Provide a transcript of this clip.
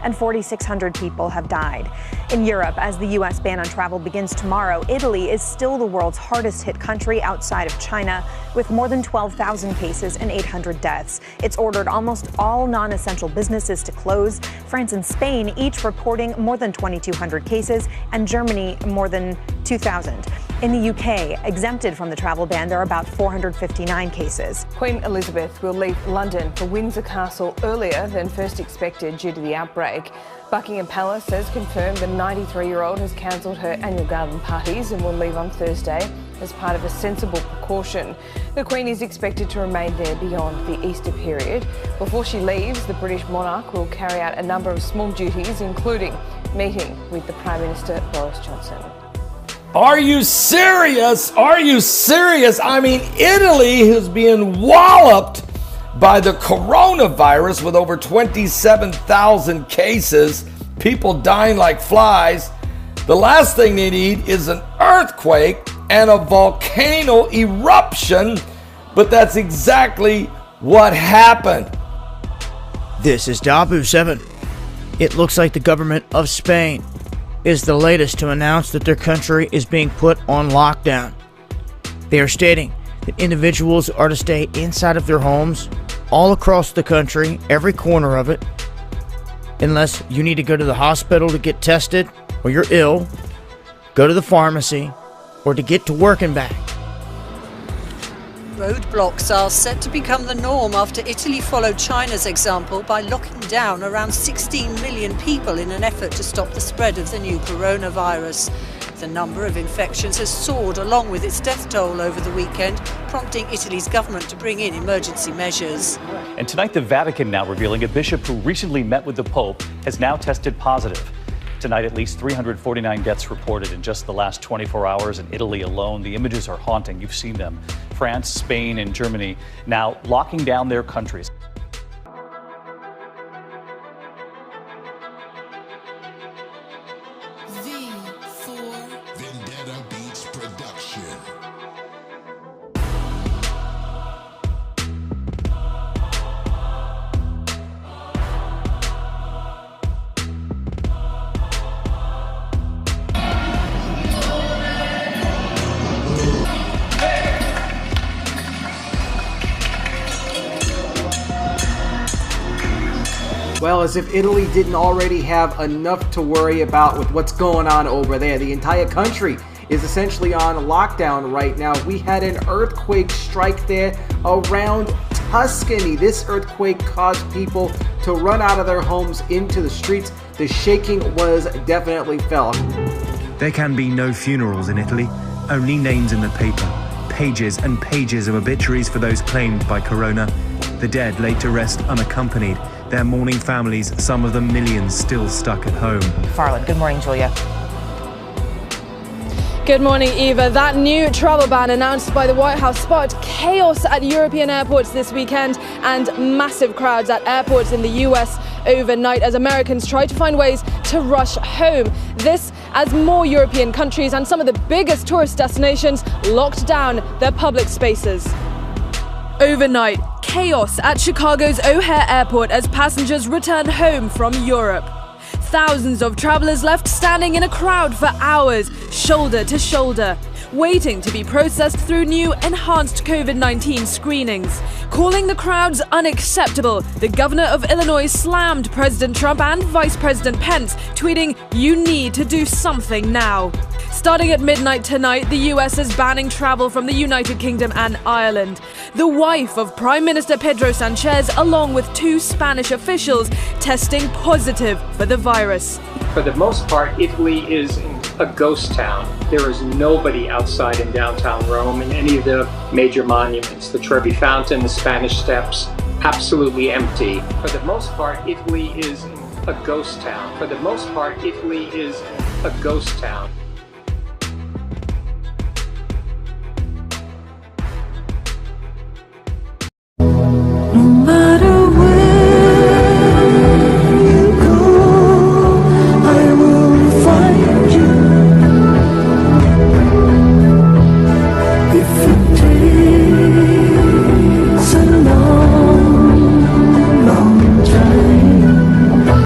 and 4,600 people have died. In Europe, as the U.S. ban on travel begins tomorrow, Italy is still the world's hardest hit country outside of China, with more than 12,000 cases and 800 deaths. It's ordered almost all non-essential businesses to close. France and Spain each reporting more than 2,200 cases, and Germany more than 2,000. In the UK, exempted from the travel ban, there are about 459 cases. Queen Elizabeth will leave London for Windsor Castle earlier than first expected due to the outbreak. Buckingham Palace has confirmed the 93-year-old has cancelled her annual garden parties and will leave on Thursday as part of a sensible precaution. The Queen is expected to remain there beyond the Easter period. Before she leaves, the British monarch will carry out a number of small duties, including meeting with the Prime Minister Boris Johnson. Are you serious? Are you serious? I mean, Italy is being walloped by the coronavirus with over 27,000 cases, people dying like flies. The last thing they need is an earthquake and a volcano eruption, but that's exactly what happened. This is Dabu 7. It looks like the government of Spain is the latest to announce that their country is being put on lockdown. They are stating that individuals are to stay inside of their homes all across the country, every corner of it, unless you need to go to the hospital to get tested, or you're ill, go to the pharmacy, or to get to work and back. Roadblocks are set to become the norm after Italy followed China's example by locking down around 16 million people in an effort to stop the spread of the new coronavirus. The number of infections has soared along with its death toll over the weekend, prompting Italy's government to bring in emergency measures. And tonight, the Vatican now revealing a bishop who recently met with the Pope has now tested positive. Tonight, at least 349 deaths reported in just the last 24 hours in Italy alone. The images are haunting. You've seen them. France, Spain, and Germany now locking down their countries. Well, as if Italy didn't already have enough to worry about with what's going on over there. The entire country is essentially on lockdown right now. We had an earthquake strike there around Tuscany. This earthquake caused people to run out of their homes into the streets. The shaking was definitely felt. There can be no funerals in Italy, only names in the paper, pages and pages of obituaries for those claimed by corona. The dead laid to rest unaccompanied, their mourning families, some of them millions, still stuck at home. Farland, good morning, Julia. Good morning, Eva. That new travel ban announced by the White House sparked chaos at European airports this weekend and massive crowds at airports in the US overnight as Americans try to find ways to rush home. This as more European countries and some of the biggest tourist destinations locked down their public spaces. Overnight, chaos at Chicago's O'Hare Airport as passengers return home from Europe. Thousands of travelers left standing in a crowd for hours, shoulder to shoulder, waiting to be processed through new enhanced COVID-19 screenings. Calling the crowds unacceptable, the governor of Illinois slammed President Trump and Vice President Pence, tweeting, "You need to do something now." Starting at midnight tonight, the US is banning travel from the United Kingdom and Ireland. The wife of Prime Minister Pedro Sanchez, along with 2 Spanish officials, testing positive for the virus. For the most part, Italy is a ghost town. There is nobody outside in downtown Rome in any of the major monuments. The Trevi Fountain, the Spanish Steps, absolutely empty. For the most part, Italy is a ghost town. For the most part, Italy is a ghost town.